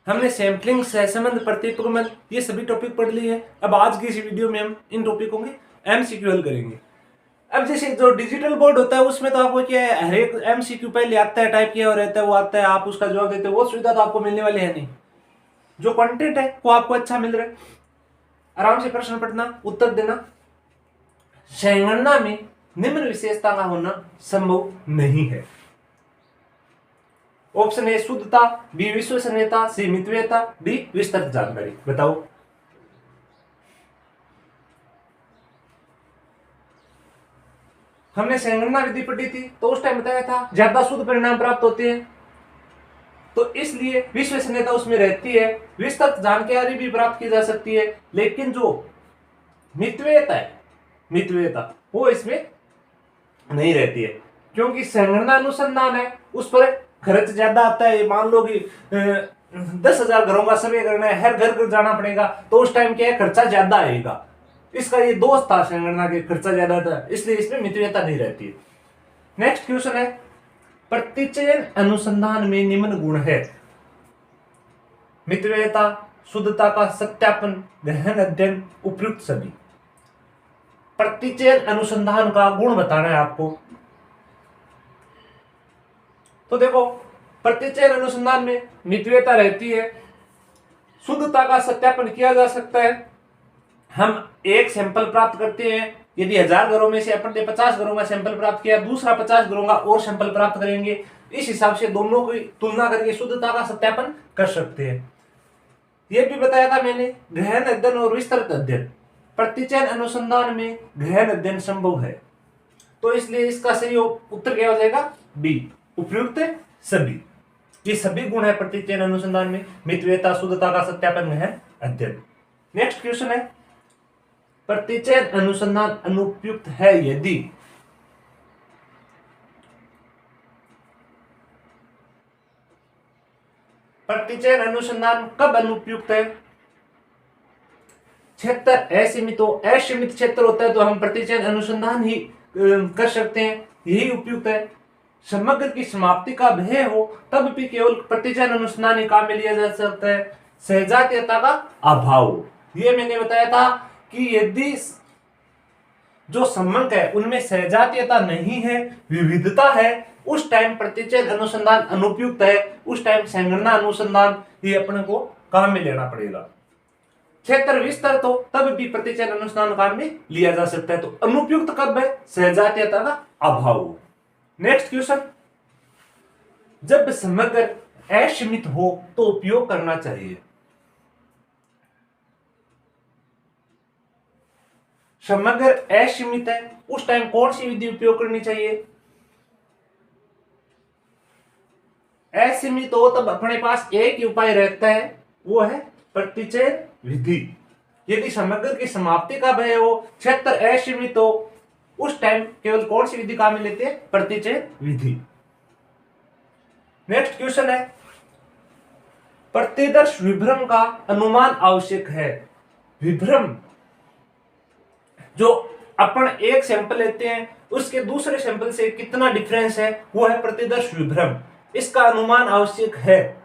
हमने सैंपलिंग, सहसंबंध, प्रतिप्रगमन ये सभी टॉपिक पढ़ लिए हैं। अब आज की इस वीडियो में हम इन टॉपिकों के एमसीक्यू हल करेंगे। अब जैसे जो डिजिटल बोर्ड होता है उसमें तो आपको क्या है, हर एक एमसीक्यू पहले आता है, टाइप किया हुआ रहता है, वो आता है, आप उसका जवाब देते हो, वो सुविधा तो आपको मिलने वाली है नहीं। जो कंटेंट है वो आपको अच्छा मिल रहा है, आराम से प्रश्न पढ़ना, उत्तर देना। संगणना में निम्न विशेषता का होना संभव नहीं है। ऑप्शन ए शुद्धता, बी विश्वसनीयता, सी मितव्ययता, डी विस्तृत जानकारी। बताओ। हमने संगणना विधि पढ़ी थी तो उस टाइम बताया था ज्यादा शुद्ध परिणाम प्राप्त होते हैं, तो इसलिए विश्वसनीयता उसमें रहती है, विस्तृत जानकारी भी प्राप्त की जा सकती है। लेकिन जो मितव्ययता है, मितव्ययता वो इसमें नहीं रहती है, क्योंकि संगणना अनुसंधान है, उस पर खर्च ज्यादा आता है। मान लो कि 10,000 घरों का सर्वे करना है, हर घर घर जाना पड़ेगा, तो उस टाइम क्या है, खर्चा ज्यादा आएगा। इसका ये दोष था संगणना के, खर्चा ज्यादा था, इसलिए इसमें मितव्ययता नहीं रहती है। नेक्स्ट क्वेश्चन है, प्रतिचयन अनुसंधान में निम्न गुण है। मितव्ययता, शुद्धता का सत्यापन, गहन अध्ययन, उपयुक्त सभी। प्रतिचयन अनुसंधान का गुण बताना है आपको। तो देखो, प्रतिचयन अनुसंधान में मितव्ययता रहती है, शुद्धता का सत्यापन किया जा सकता है। हम एक सैंपल प्राप्त करते हैं, यदि 1000 घरों में से अपन ने 50 घरों का सैंपल प्राप्त किया, दूसरा 50 घरों का और सैंपल प्राप्त करेंगे, इस हिसाब से दोनों की तुलना करके शुद्धता का सत्यापन कर सकते हैं। यह भी बताया था मैंने, गहन अध्ययन और विस्तृत अध्ययन। प्रतिचयन अनुसंधान में गहन अध्ययन संभव है, तो इसलिए इसका सही उत्तर क्या हो जाएगा, बी, उपयुक्त सभी। ये सभी गुण है प्रतिचयन अनुसंधान में, मितव्ययता, शुद्धता का सत्यापन, गहन अध्ययन। नेक्स्ट क्वेश्चन है, प्रतिचयन अनुसंधान अनुपयुक्त है यदि प्रतिचयन अनुसंधान कब अनुपयुक्त है। क्षेत्र असीमित हो, असीमित क्षेत्र होता है तो हम प्रतिचयन अनुसंधान ही कर सकते हैं, यही उपयुक्त है। समग्र की समाप्ति का भय हो तब भी केवल प्रतिचयन अनुसंधान ही काम में लिया जा सकता है। सहजातीयता का अभाव, ये मैंने बताया था कि यदि जो संबंध है उनमें सहजातीयता नहीं है, विविधता है, उस टाइम प्रतिचयन अनुसंधान अनुपयुक्त है, उस टाइम संगणना अनुसंधान ही अपने को काम में लेना पड़ेगा। क्षेत्र विस्तृत हो तब भी प्रतिचयन अनुसंधान काम में लिया जा सकता है, तो अनुपयुक्त कब है, सहजातीयता का अभाव। नेक्स्ट क्वेश्चन, जब समग्र असीमित हो तो उपयोग करना चाहिए। समग्र असीमित है, उस टाइम कौन सी विधि उपयोग करनी चाहिए। असीमित हो तब अपने पास एक ही उपाय रहता है, वो है प्रतिचयन विधि। यदि समग्र की समाप्ति का भय हो, क्षेत्र असीमित हो, उस टाइम केवल कौन सी विधि काम में लेते हैं, प्रतिचयन विधि। नेक्स्ट क्वेश्चन है, प्रतिदर्श विभ्रम का अनुमान आवश्यक है। विभ्रम, जो अपन एक सैंपल लेते हैं उसके दूसरे सैंपल से कितना डिफरेंस है, वो है प्रतिदर्श विभ्रम। इसका अनुमान आवश्यक है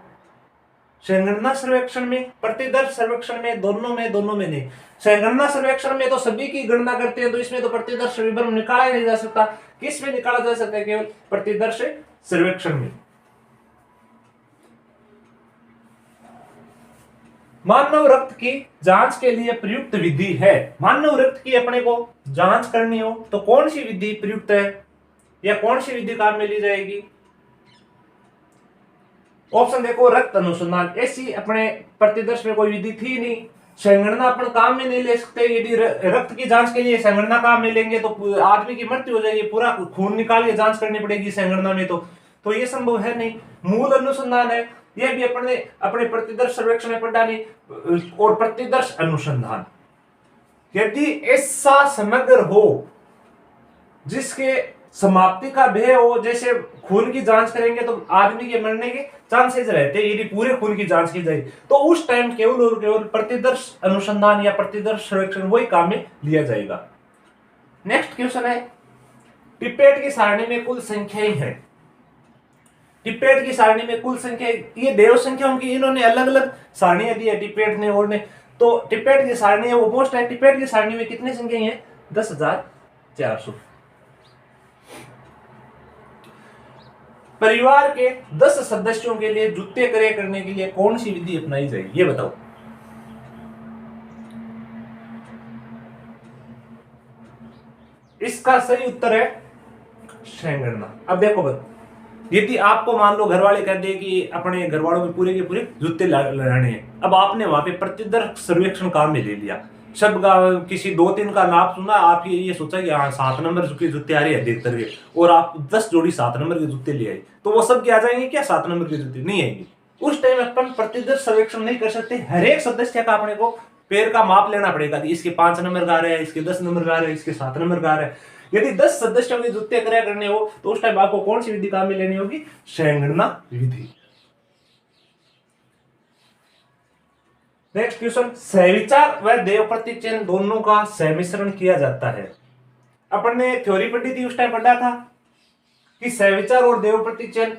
संगणना सर्वेक्षण में, प्रतिदर्श सर्वेक्षण में, दोनों में नहीं। संगणना सर्वेक्षण में तो सभी की गणना करते हैं, तो इसमें तो प्रतिदर्श विभ्रम निकाला नहीं जा सकता। किस में निकाला जा सकता है, केवल प्रतिदर्श सर्वेक्षण में। मानव रक्त की जांच के लिए प्रयुक्त विधि है। मानव रक्त की अपने को जांच करनी हो तो कौन सी विधि प्रयुक्त है, या कौन सी विधि काम में ली जाएगी। ऑप्शन देखो, रक्त अनुसंधान, ऐसी अपने प्रतिदर्श में कोई विधि थी नहीं, संगणना अपन काम में नहीं ले सकते। यदि रक्त की जांच के लिए संगणना काम में लेंगे तो आदमी की मृत्यु हो जाएगी, पूरा खून निकाल के जांच करनी पड़ेगी संगणना में, तो ये संभव है नहीं। मूल अनुसंधान है, यह भी अपने प्रतिदर्श सर्वेक्षण में पढ़ा नहीं। और प्रतिदर्श अनुसंधान, यदि ऐसा समग्र हो जिसके समाप्ति का भय हो, जैसे खून की जांच करेंगे तो आदमी के मरने के चांसेस रहते हैं, यदि पूरे खून की जांच की जाए तो उस टाइम केवल और केवल प्रतिदर्श अनुसंधान या प्रतिदर्श सर्वेक्षण वही काम में लिया जाएगा। नेक्स्ट क्वेश्चन है, पिपेट की सारणी में कुल संख्याएं हैं। टिपेट की सारणी में कुल संख्या, ये देव संख्याओं की इन्होंने अलग अलग सारणियां दी है टिपेट ने और ने। तो टिपेट की सारणी है वो मोस्ट है। टिपेट की सारणी में कितनी संख्या है? 10,400। परिवार के 10 सदस्यों के लिए जूते क्रय करने के लिए कौन सी विधि अपनाई जाएगी, ये बताओ। इसका सही उत्तर है सैंगणना। अब देखो बस, यदि आपको मान लो घर वाले कह दे कि अपने घर वालों में पूरे के पूरे जूते लगाने हैं, अब आपने वहां पे प्रतिदर्श सर्वेक्षण काम में ले लिया, सब किसी 2-3 का नाप सुना, आप ये सोचा कि हाँ 7 नंबर के जूते आ रहे हैं अधिकतर के, और आप 10 जोड़ी 7 नंबर के जूते ले आए, तो वो सब क्या आ जाएंगे क्या? 7 नंबर के जूते नहीं आएंगे। उस टाइम अपन प्रतिदर्श सर्वेक्षण नहीं कर सकते। हर एक सदस्य का अपने को पैर का माप लेना पड़ेगा कि इसके 5 नंबर का आ रहा है, इसके 10 नंबर का आ रहा है, इसके 7 नंबर का आ रहा है। यदि 10 सदस्यों के जूते क्रय करने हो तो उस टाइम आपको कौन सी विधि काम में लेनी होगी? सैंगणना विधि। नेक्स्ट क्वेश्चन, सहविचार व देव प्रतिचयन दोनों का सहमिश्रण किया जाता है। अपन ने थ्योरी पढ़ी थी, उस टाइम पढ़ा था कि सहविचार और देव प्रतिचयन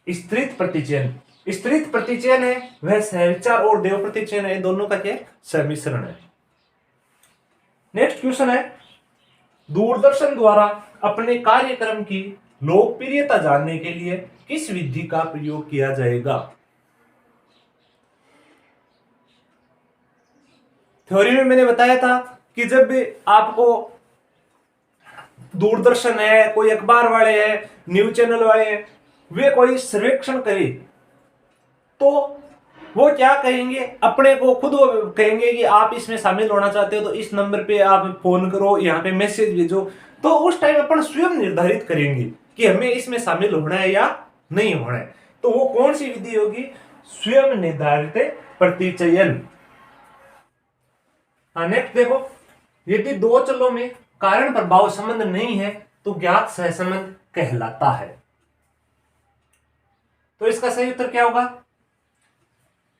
स्त्रीत प्रतिचयन, स्त्रीत प्रतिचयन है वह सहविचार और देव प्रतिचयन है, दोनों का क्या सम्मिश्रण है। नेक्स्ट क्वेश्चन है, दूरदर्शन द्वारा अपने कार्यक्रम की लोकप्रियता जानने के लिए किस विधि का प्रयोग किया जाएगा? थ्योरी में मैंने बताया था कि जब भी आपको दूरदर्शन है, कोई अखबार वाले हैं, न्यूज चैनल वाले हैं, वे कोई सर्वेक्षण करे तो वो क्या कहेंगे? अपने को खुद वो कहेंगे कि आप इसमें शामिल होना चाहते हो तो इस नंबर पे आप फोन करो, यहाँ पे मैसेज भेजो। तो उस टाइम अपन स्वयं निर्धारित करेंगे कि हमें इसमें शामिल होना है या नहीं होना है। तो वो कौन सी विधि होगी? स्वयं निर्धारित प्रतिचयन। हाँ, नेक्स्ट देखो, यदि दो चलों में कारण प्रभाव संबंध नहीं है तो ज्ञात सहसंबंध कहलाता है। तो इसका सही उत्तर क्या होगा?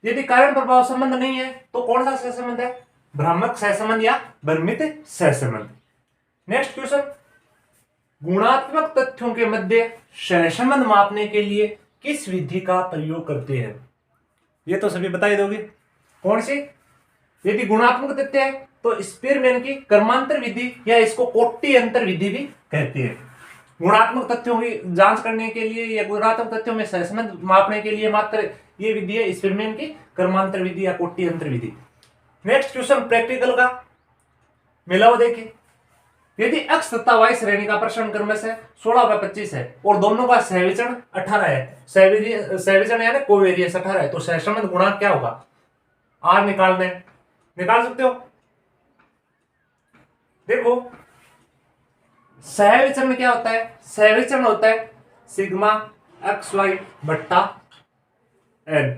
यदि कारण प्रभाव संबंध नहीं है तो कौन सा सहसंबंध है? भ्रामक सहसंबंध या भ्रमित सहसंबंध। नेक्स्ट क्वेश्चन, गुणात्मक तथ्यों के मध्य सहसंबंध मापने के लिए किस विधि का प्रयोग करते हैं? ये तो सभी बता ही दोगे, कौन सी? यदि गुणात्मक तथ्य है तो स्पीरमैन की क्रमांतर विधि या इसको कोटि अंतर विधि भी कहते हैं। गुणात्मक तथ्यों की जांच करने के लिए या गुणात्मक तथ्यों में सहसंबंध मापने के लिए मात्र ये विधि है स्पीरमैन की क्रमांतर विधि या कोटि अंतर विधि। नेक्स्ट क्वेश्चन प्रैक्टिकल का, मिलाओ देखिए, यदि x तथा y श्रेणी का प्रसरण क्रम से 16/25 है और दोनों का सहविचरण 18 है, सहविचरण यानी कोवेरियंस 18 है, तो सहसंबंध गुणांक क्या होगा? r निकालना है, निकाल सकते हो। देखो सहविचरण क्या होता है? सहविचरण होता है सिग्मा xy बट्टा n,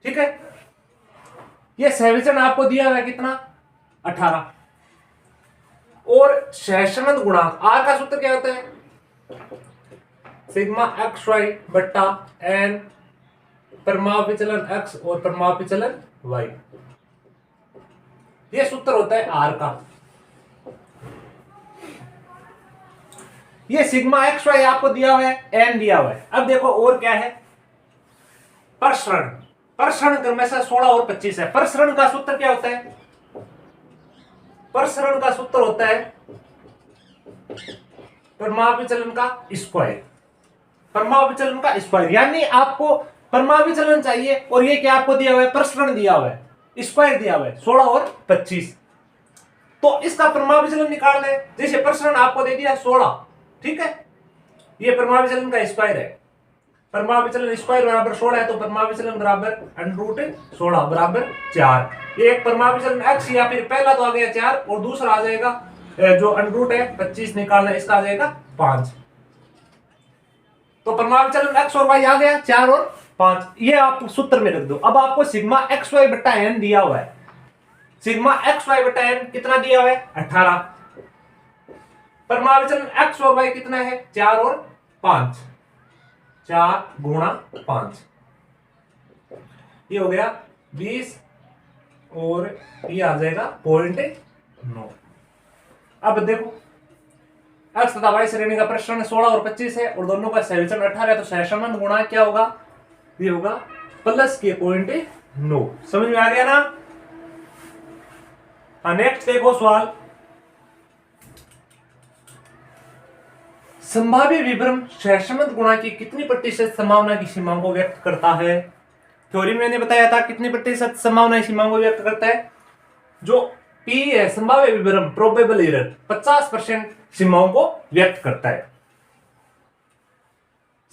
ठीक है। ये सहविचरण आपको दिया हुआ है कितना? 18। और सहसंबंध गुणांक r का सूत्र क्या होता है? सिग्मा xy बट्टा n, परिमाप विचलन x और परिमाप विचलन y, ये सूत्र होता है r का। ये सिग्मा xy आपको दिया हुआ है, n दिया हुआ है। अब देखो और क्या है? प्रसरण, प्रसरण क्रम से 16 और 25 है। प्रसरण का सूत्र क्या होता है? प्रसरण का सूत्र होता है परिमाप विचलन का स्क्वायर, परिमाप विचलन का स्क्वायर, यानी आपको परिमाप विचलन चाहिए और ये क्या आपको दिया हुआ है? प्रसरण दिया हुआ है, स्क्वायर दिया हुआ है 16 और 25। तो इसका परिमाप विचलन निकालना है। जैसे प्रसरण आपको दे दिया 16, ठीक है, ये परिमाप विचलन का स्क्वायर है, परिमाप विचलन स्क्वायर बराबर 16 है, तो परिमाप विचलन बराबर √16 बराबर 4। एक परिमाप विचलन x या फिर पहला तो आ गया 4 और दूसरा आ जाएगा जो √ है 25 निकालना, इसका आ जाएगा 5। तो परिमाप विचलन x और y आ गया 4 और 5, ये आप सूत्र में रख दो। अब आपको सिग्मा xy बट्टा n दिया हुआ है, सिग्मा xy बट्टा n कितना दिया हुआ है? 18। परिमाप विचलन x और y कितना है? 4 और 5, 4 गुणा 5, ये हो गया 20 और ये आ जाएगा 0.9। अब देखो x तथा y श्रेणी का प्रसरण 16 और 25 है और दोनों का सहविचरण 18 है, तो सहसंबंध गुणांक क्या होगा, ये होगा प्लस के पॉइंट 9। समझ में आ गया ना। हाँ, नेक्स्ट देखो सवाल, संभाव्य विभ्रम सहसंबंध गुणांक की कितनी प्रतिशत संभावना की सीमाओं को व्यक्त करता है। थ्योरी में मैंने बताया था कितनी प्रतिशत संभावना की सीमाओं को व्यक्त करता है। जो P है संभाव्य विभ्रम प्रोबेबल एरर 50% सीमाओं को व्यक्त करता है।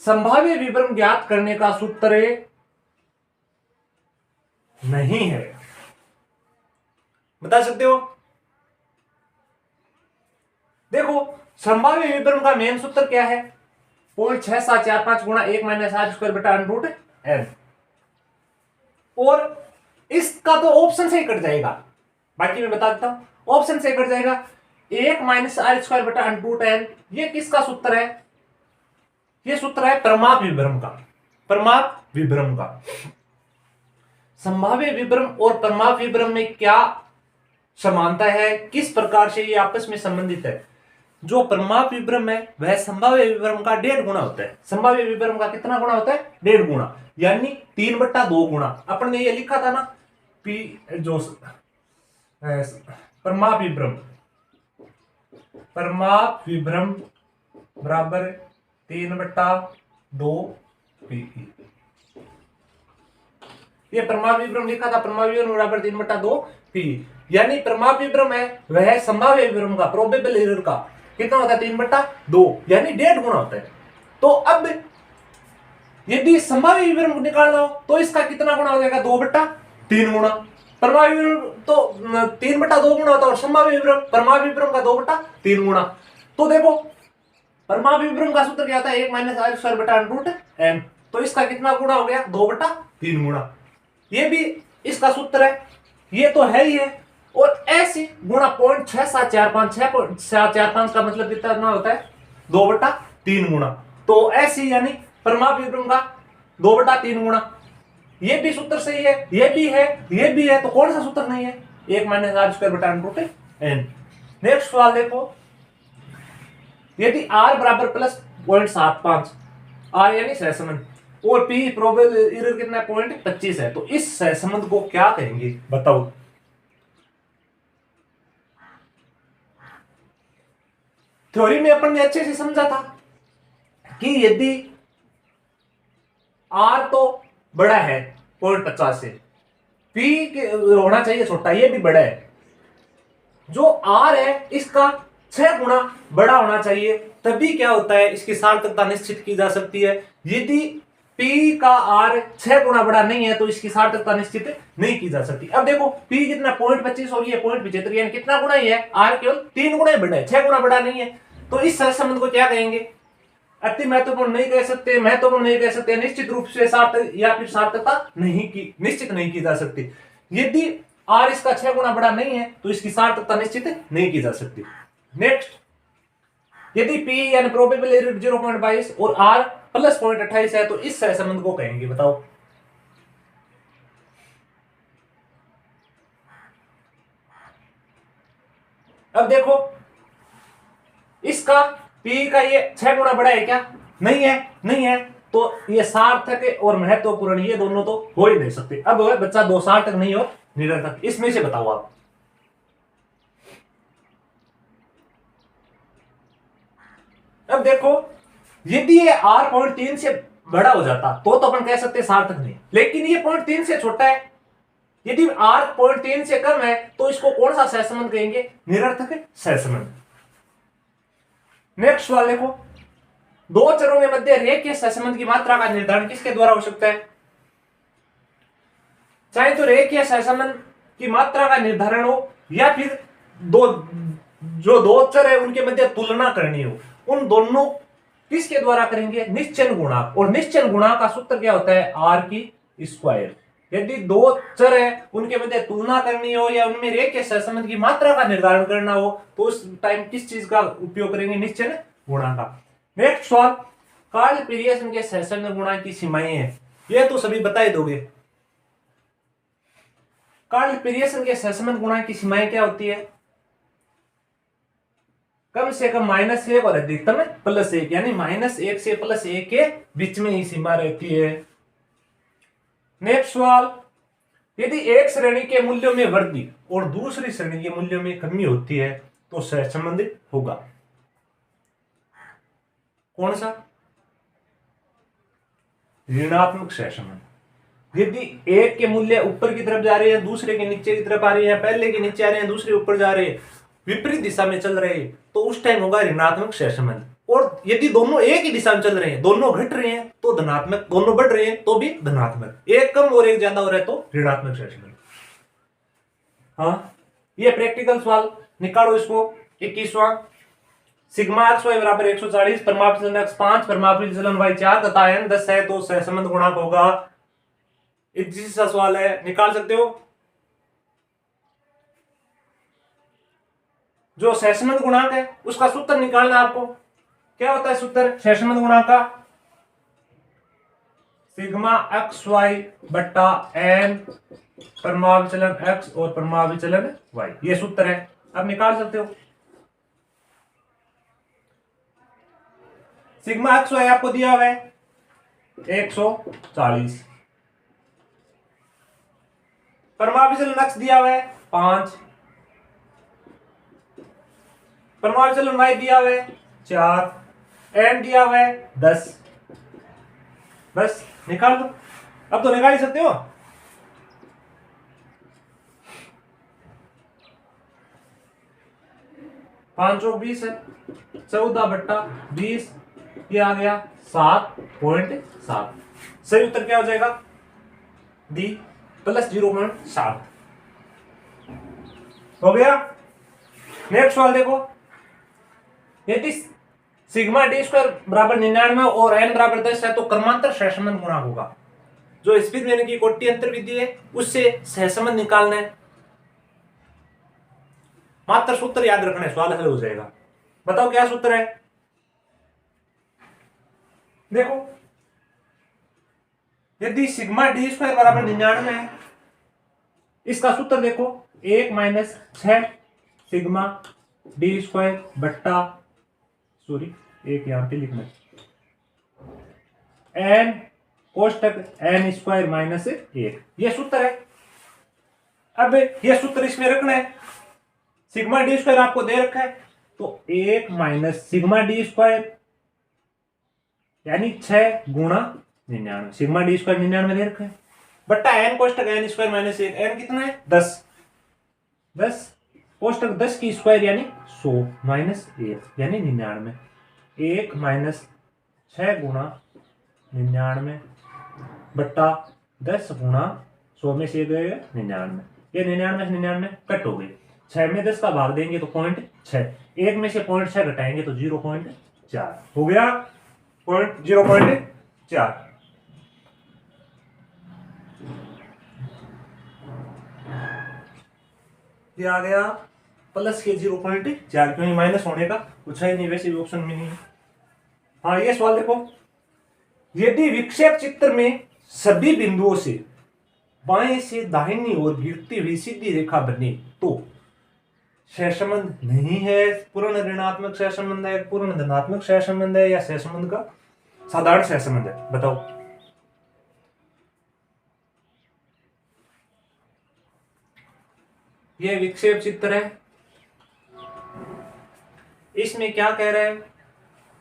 संभाव्य विभ्रम ज्ञात करने का सूत्र नहीं है, बता सकते हो। देखो संभाव्य विभ्रम का मेन सूत्र क्या है, 0.6745 गुणा 1 माइनस आर स्क्वायर बटा अंडर रूट एन, और इसका तो ऑप्शन से ही कट जाएगा, बाकी मैं बता देता हूं ऑप्शन से कट जाएगा। 1 माइनस आर स्क्वायर बटा अंडर रूट एन, ये किसका सूत्र है, ये सूत्र है परमाप विभ्रम का, परमाप विभ्रम का। संभाव्य विभ्रम और परमाप विभ्रम में क्या समानता है, किस प्रकार से ये आपस में संबंधित है। जो परमाप विभ्रम है वह संभाव्य विभ्रम का 1.5 गुना होता है। संभाव्य विभ्रम का कितना गुना होता है, 1.5 गुना, यानी 3/2 गुना। अपन ने ये लिखा था ना, पी जो परमाप विभ्रम, परमाप विभ्रम बराबर 3/2 पीई, ये परमाप विभ्रम लिखा था, परमाप विभ्रम बराबर 3/2 पीई, यानी परमाप विभ्रम है वह संभाव्य विभ्रम का प्रोबेबल एरर का कितना होता है, 3/2, यानी 1.5 गुना होता है। तो अब यदि संभाव्य विभ्रम निकालना हो तो इसका कितना गुना हो जाएगा, 2/3 गुना। परमाप विभ्रम तो 3/2 गुना होता है और संभाव्य विभ्रम परमाप विभ्रम का 2/3 गुना। तो देखो परमाप विभ्रम का सूत्र क्या होता है, 1 माइनस आर स्क्वायर बटा अंडर रूट एन, तो इसका कितना गुना हो गया, 2/3 गुना। ये भी इसका सूत्र है, ये तो है ही है। और ऐसे गुणा 0.6745, 6.745 का मतलब कितना होता है, 2/3 गुना। तो ऐसे यानी परमाप विभ्रम का 2/3 गुना, ये भी सूत्र सही है, ये भी है, ये भी है, तो कौन सा सूत्र नहीं है, 1 माइनस आर स्क्वायर बटा अंडर रूट एन। नेक्स्ट सवाल देखो, यदि r बराबर प्लस 0.75, r यानी सहसंबंध, और p प्रोबेबल एरर कितना है, 0.25 है, तो इस सहसंबंध को क्या कहेंगे बताओ। थ्योरी में अपन ने अच्छे से समझा था कि यदि r तो बड़ा है 0.50 से, p होना चाहिए छोटा, ये भी बड़ा है, जो r है इसका 6 गुना बड़ा होना चाहिए, तभी क्या होता है, इसकी सार्थकता निश्चित की जा सकती है। यदि p का r 6 गुना बड़ा नहीं है तो इसकी सार्थकता निश्चित नहीं की जा सकती। अब देखो p कितना 0.25 और ये 0.75, यानी कितना गुना ही है, r केवल 3 गुना ही बड़ा है, 6 गुना बड़ा नहीं है। तो इस सहसंबंध को क्या कहेंगे, अति महत्वपूर्ण नहीं कह सकते, महत्वपूर्ण नहीं कह सकते, निश्चित रूप से सार्थक या फिर सार्थकता निश्चित नहीं की जा सकती। यदि r इसका 6 गुना बड़ा नहीं है तो इसकी सार्थकता निश्चित नहीं की जा सकती। नेक्स्ट, यदि p यानी प्रोबेबल एरर 0.22 और r प्लस 0.28 है तो इस सहसंबंध को कहेंगे बताओ। अब देखो इसका p का ये 6 गुना बड़ा है क्या, नहीं है, नहीं है, तो ये सार्थक और महत्वपूर्ण ये दोनों तो हो ही नहीं सकते। अब बच्चा दो सार्थक नहीं हो निरर्थक, इसमें से बताओ आप। अब देखो यदि ये r 0.3 से बड़ा हो जाता तो अपन कह सकते सार्थक नहीं, लेकिन ये 0.3 से छोटा है। यदि r 0.3 से कम है तो इसको कौन सा सहसंबंध कहेंगे, निरर्थक सहसंबंध। नेक्स्ट सवाल देखो, दो चरों के मध्य रेखीय सहसंबंध की मात्रा का निर्धारण किसके द्वारा हो सकता है। चाहे तो रेखीय सहसंबंध की मात्रा का निर्धारण हो या फिर दो चर है उनके मध्य तुलना करनी हो, उन दोनों किसके द्वारा करेंगे, निश्चल गुणांक। और निश्चल गुणांक का सूत्र क्या होता है, r की स्क्वायर। यदि दो चर है उनके मध्य तुलना करनी हो या उनमें रेखीय सहसंबंध की मात्रा का निर्धारण करना हो तो उस टाइम किस चीज का उपयोग करेंगे, निश्चल गुणांक का। नेक्स्ट सवाल, कार्ल पीरियसन के सहसंबंध गुणांक की सीमाएं हैं, ये तो सभी बता ही दोगे। कार्ल पीरियसन के सहसंबंध गुणांक की सीमाएं क्या होती है, कम से कम -1 और अधिकतम +1, यानी -1 से +1 के बीच में ही सीमा रहती है। नेक्स्ट सवाल, यदि एक श्रेणी के मूल्यों में वृद्धि और दूसरी श्रेणी के मूल्यों में कमी होती है तो सहसंबंध होगा। कौन सा? ऋणात्मक सहसंबंध। यदि एक के मूल्य ऊपर की तरफ जा रहे हैं, दूसरे के नीचे की तरफ आ रही है, पहले के नीचे आ रहे हैं, दूसरे ऊपर जा रहे हैं, विपरीत दिशा में चल रहे हैं, तो उस टाइम होगा ऋणात्मक सहसंबंध। और यदि दोनों एक ही दिशा में चल रहे हैं, दोनों घट रहे हैं तो धनात्मक, दोनों बढ़ रहे हैं तो भी धनात्मक, एक कम और एक ज्यादा हो रहा है तो ऋणात्मक सहसंबंध। हाँ, ये प्रैक्टिकल सवाल निकालो इसको। 21वां, सिग्मा एक्स वाई बराबर 140, परमाविचलन x 5, परमाविचलन y 4 तथा n 10 है तो सहसंबंध गुणांक होगा। इजी सा सवाल है, निकाल सकते हो। जो सहसंबंध गुणांक है उसका सूत्र निकालना आपको। क्या होता है सूत्र सहसंबंध गुणांक का? सिग्मा एक्स वाई बट्टा एन परमाविचलन x और परमाविचलन y, ये सूत्र है, आप निकाल सकते हो। सिग्मा एक्स वाई आपको दिया हुआ है 140, परमाविचलन x दिया हुआ है 5, परमाविचलन y दिया हुआ है 4, n दिया हुआ है 10। बस निकाल दो, अब तो निकाल ही सकते हो। पांच 20 है, 14 बट्टा 20, ये आ गया 7.7। सही उत्तर क्या हो जाएगा? डी प्लस 0.7 हो गया। नेक्स्ट सवाल देखो, यदि सिग्मा डी स्क्वायर बराबर 99 और n बराबर 10 है तो क्रमांतर सहसंबंध गुणांक होगा। जो स्पीड यानी कि कोटि अंतर विधि है उससे सहसंबंध निकालना है। मात्र सूत्र याद रखना है, सवाल हल हो जाएगा। बताओ क्या सूत्र है? देखो, यदि सिग्मा डी स्क्वायर बराबर 99 है, इसका सूत्र देखो 1 - 6 सिग्मा डी स्क्वायर बट्टा, सॉरी एक यहां पे लिखना, एन कोष्टक एन स्क्वायर -1, ये सूत्र है। अब ये सूत्र इसमें रखना है। सिग्मा डी स्क्वायर आपको दे रखा है तो 1 - सिग्मा डी स्क्वायर यानी 6 गुणा 99, सिग्मा डी स्क्वायर 99 दे रखा है, बट्टा एन कोष्टक एन स्क्वायर -1, एन कितना है 10 कोष्टक 10 की स्क्वायर यानी 100 -1 यानी 99, 1 - 6 गुणा 99 बट्टा 10 गुणा 100 में से गए 99, ये 99 से 99 कट हो गई। 6 में 10 का भाग देंगे तो 0.6, 1 में से 0.6 घटाएंगे तो 0.4 हो गया, 0.4। ये आ गया प्लस के 0.4, क्योंकि माइनस होने का कुछ है नहीं, वैसे भी ऑप्शन में नहीं है। हाँ, ये सवाल देखो, यदि विक्षेप चित्र में सभी बिंदुओं से बाएं से दाहिनी ओर गिरती हुई सीधी रेखा बने तो सहसंबंध नहीं है, पूर्ण ऋणात्मक सहसंबंध है, पूर्ण धनात्मक सहसंबंध है, या सहसंबंध का साधारण सहसंबंध है? बताओ। ये विक्षेप चित्र है, इसमें क्या कह रहे हैं?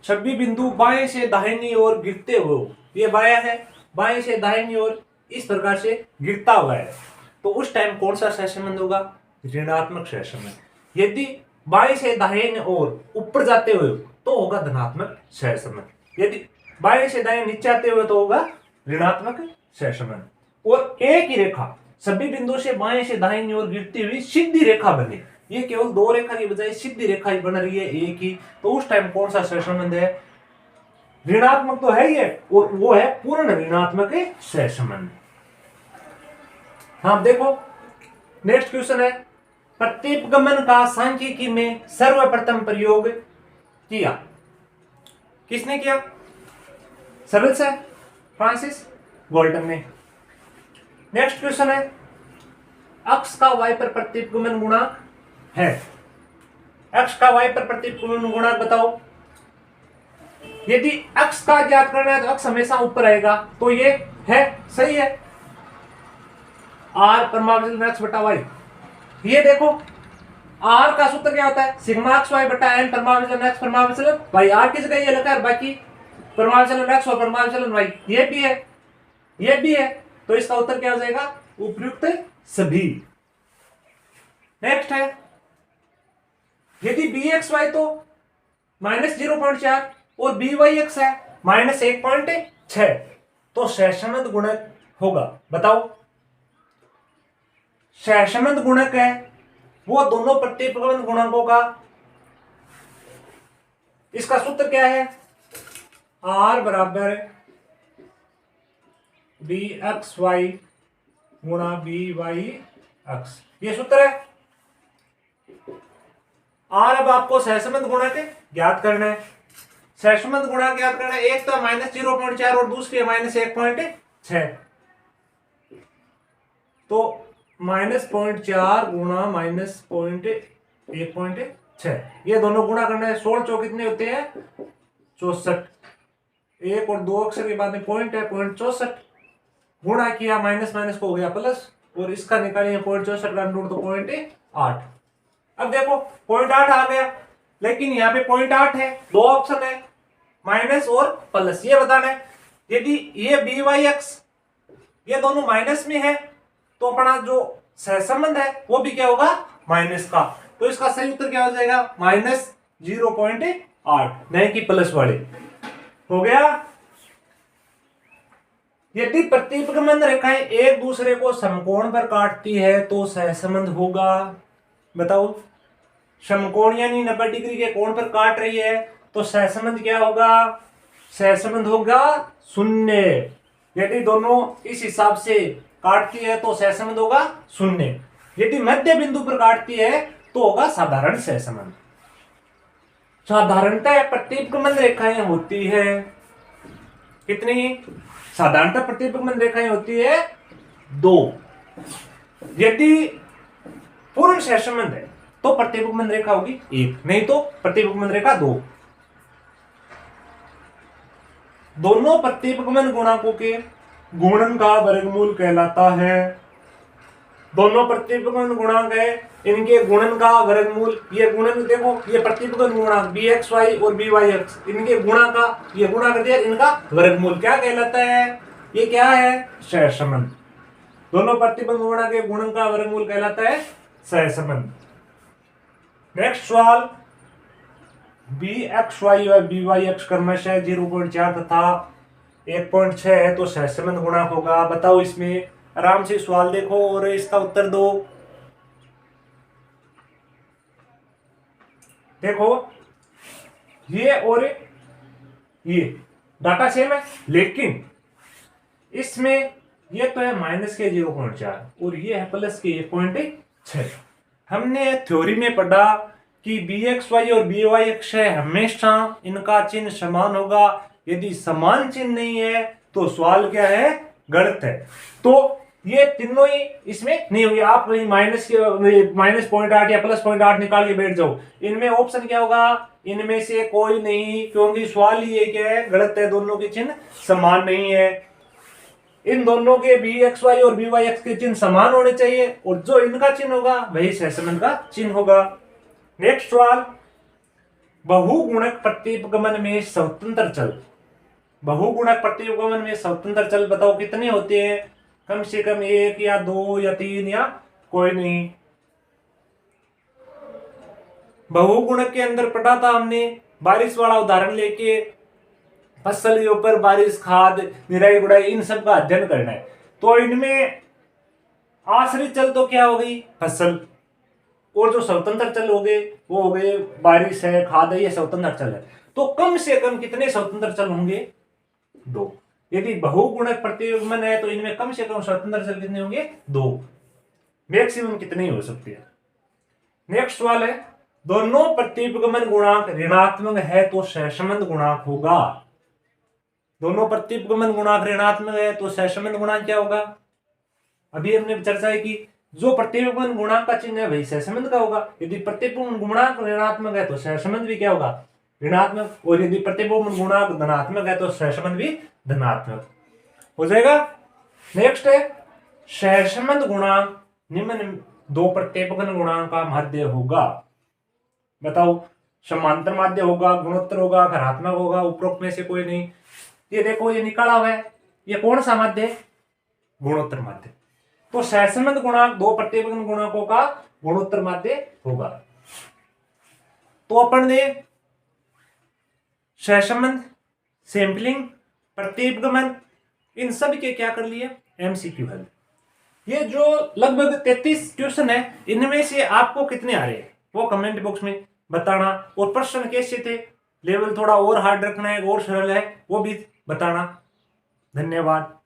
सभी बिंदु बाएं से दाहिनी ओर गिरते हुए, ये बायां है, बाएं से दाहिनी ओर इस प्रकार से गिरता हुआ है, तो उस टाइम कौन सा सहसंबंध होगा? ऋणात्मक सहसंबंध। यदि बाएं से दाहिनी ओर ऊपर जाते हुए तो होगा धनात्मक सहसंबंध, यदि बाएं से दाएं नीचे आते हुए तो होगा ऋणात्मक सहसंबंध। और एक ही रेखा सभी बिंदुओं से बाएं से दाहिनी ओर गिरती हुई सीधी रेखा बने, ये केवल 2 रेखा की बजाय सीधी रेखा ही बन रही है एक ही, तो उस टाइम कौन सा सहसंबंध है? ऋणात्मक तो है ही है, और वो है पूर्ण ऋणात्मक सहसंबंध। हाँ देखो, नेक्स्ट क्वेश्चन है, प्रतिपगमन का सांख्यिकी में सर्वप्रथम प्रयोग किया, किसने किया? सरल से फ्रांसिस गाल्टन ने। नेक्स्ट क्वेश्चन है, अक्ष का y पर प्रतिपगमन गुणांक है, x का y पर प्रतिगमन गुणांक बताओ। यदि x का ज्ञात करना है तो x हमेशा ऊपर आएगा, तो ये है सही है r परमावचलन x बटा y। ये देखो r का सूत्र क्या होता है, सिग्मा x y बटा n परमावचलन x परमावचलन y। r की जगह ये लगा है, बाकी परमावचलन x और परमावचलन y ये भी है, ये भी है, तो इसका उत्तर क्या हो जाएगा, उपयुक्त सभी। नेक्स्ट है, यदि bxy तो -0.4 और byx है -1.6 तो सहसंबंध गुणक होगा। बताओ, सहसंबंध गुणक है वो दोनों प्रतिगमन गुणांकों का, इसका सूत्र क्या है, r बराबर bxy गुणा byx, ये सूत्र है। और अब आपको सहसंबंध गुणक ज्ञात करना है। सहसंबंध गुणक ज्ञात करना है, एक तो -0.4 और दूसरी है -1.6, तो -0.4 गुणा -1.6 ये दोनों गुणा करना है। 16 चौक कितने होते हैं, 64, एक और दो अक्षर के बाद में पॉइंट है, 0.64 गुणा किया, माइनस माइनस को हो गया प्लस, और इसका निकालिए 0.64 का रूट तो 0.8। अब देखो 0.8 आ गया, लेकिन यहाँ पे 0.8 है, दो ऑप्शन है माइनस और प्लस, ये बताना है। यदि ये byx ये दोनों माइनस में है तो अपना जो सहसंबंध है वो भी क्या होगा, माइनस का, तो इसका सही उत्तर क्या हो जाएगा, -0.8, नहीं कि प्लस वाले। हो गया। यदि प्रतिगमन रेखाएं एक दूसरे को समकोण पर काटती है तो सहसंबंध होगा। बताओ, समकोण यानी 90 डिग्री के कोण पर काट रही है तो सहसंबंध क्या होगा, सहसंबंध होगा 0। यदि दोनों इस हिसाब से काटती है तो सहसंबंध होगा 0। यदि मध्य बिंदु पर काटती है तो होगा साधारण सहसंबंध। साधारणतः प्रतिगमन रेखाएं होती है कितनी, साधारणतः प्रतिगमन रेखाएं होती है 2। यदि पूर्ण सहसंबंध है तो प्रतिगमन रेखा होगी 1, नहीं तो प्रतिगमन रेखा 2। दोनों प्रतिगमन गुणांकों के गुणन का वर्गमूल कहलाता है। दोनों प्रतिगमन गुणांक है, इनके गुणन का वर्गमूल, ये गुणन देखो, ये प्रतिगमन गुणांक bxy और byx, इनके गुणा का, ये गुणा कर दिया, इनका वर्गमूल क्या कहलाता है, ये क्या है, सहसंबंध। दोनों प्रतिगमन गुणांक के गुणन का वर्गमूल कहलाता है सहसंबंध। नेक्स्ट सवाल, bxy और byx क्रमशः 0.4 तथा 1.6 है तो सहसंबंध गुणांक होगा। बताओ, इसमें आराम से सवाल देखो और इसका उत्तर दो। देखो, ये और ये डाटा सेम है, लेकिन इसमें ये तो है माइनस के 0.4 और ये है प्लस के 1.6। हमने थ्योरी में पढ़ा कि bxy और byx है, हमेशा इनका चिन्ह समान होगा। यदि समान चिन्ह नहीं है तो सवाल क्या है, गलत है। तो ये तीनों ही इसमें नहीं होंगे। आप कहीं -0.8 या +0.8 निकाल के बैठ जाओ, इनमें ऑप्शन क्या होगा, इनमें से कोई नहीं, क्योंकि सवाल ये क्या है, गलत है, दोनों के चिन्ह समान नहीं है। इन दोनों के bxy और byx के चिन्ह समान होने चाहिए और जो इनका चिन्ह होगा वही सहसंबंध का चिन्ह होगा। नेक्स्ट सवाल, बहुगुणक प्रतिगमन में स्वतंत्र चल। बहुगुणक प्रतिगमन में स्वतंत्र चल बताओ कितने होते हैं, कम से कम 1 या 2 या 3 या कोई नहीं। बहुगुणक के अंदर पढ़ा था हमने, बारिश वाला उदाहरण लेके फसल के ऊपर बारिश, खाद, निराई गुड़ाई, इन सब का अध्ययन करना है। तो इनमें आश्रित चल तो क्या हो गई, फसल, और जो स्वतंत्र चल हो गए वो हो गए बारिश है, खाद है, ये स्वतंत्र चल है। तो कम से कम कितने स्वतंत्र चल होंगे, 2। यदि बहुगुणक प्रतिगमन है तो इनमें कम से कम स्वतंत्र चल कितने होंगे, 2। मैक्सिमम कितने हो सकते हैं। नेक्स्ट सवाल है, दोनों प्रतिगमन गुणांक ऋणात्मक है तो सहसंबंध गुणांक होगा। दोनों प्रतिगमन गुणांक ऋणात्मक है तो सहसंबंध गुणांक क्या होगा। अभी हमने चर्चा की जो प्रतिबिंब गुणांक का चिन्ह है वही सहसंबंध का होगा। यदि प्रतिबिंब गुणांक ऋणात्मक है तो सहसंबंध भी क्या होगा, ऋणात्मक, और यदि प्रतिबिंब गुणांक धनात्मक है तो सहसंबंध भी धनात्मक हो जाएगा। नेक्स्ट है सहसंबंध गुणांक निम्न दो प्रतिबिंब गुणांक का माध्य होगा। बताओ, समांतर माध्य होगा, गुणोत्तर होगा, घनात्मक होगा, उपरोक्त में से कोई नहीं। ये देखो ये निकाला हुआ है, ये कौन सा माध्य है, गुणोत्तर माध्य। तो सहसंबंध गुणांक दो प्रतिबिंब गुणांकों का गुणोत्तर माध्य होगा। तो अपन ने सहसंबंध, सैंपलिंग, प्रतिबिंब इन सब के क्या कर लिए, एमसीक्यू हल। ये जो लगभग 33 क्वेश्चन है, इनमें से आपको कितने आ रहे हैं वो कमेंट बॉक्स में बताना। और प्रश्न कैसे थे, लेवल थोड़ा और हार्ड रखना है और सरल है वो भी बताना। धन्यवाद।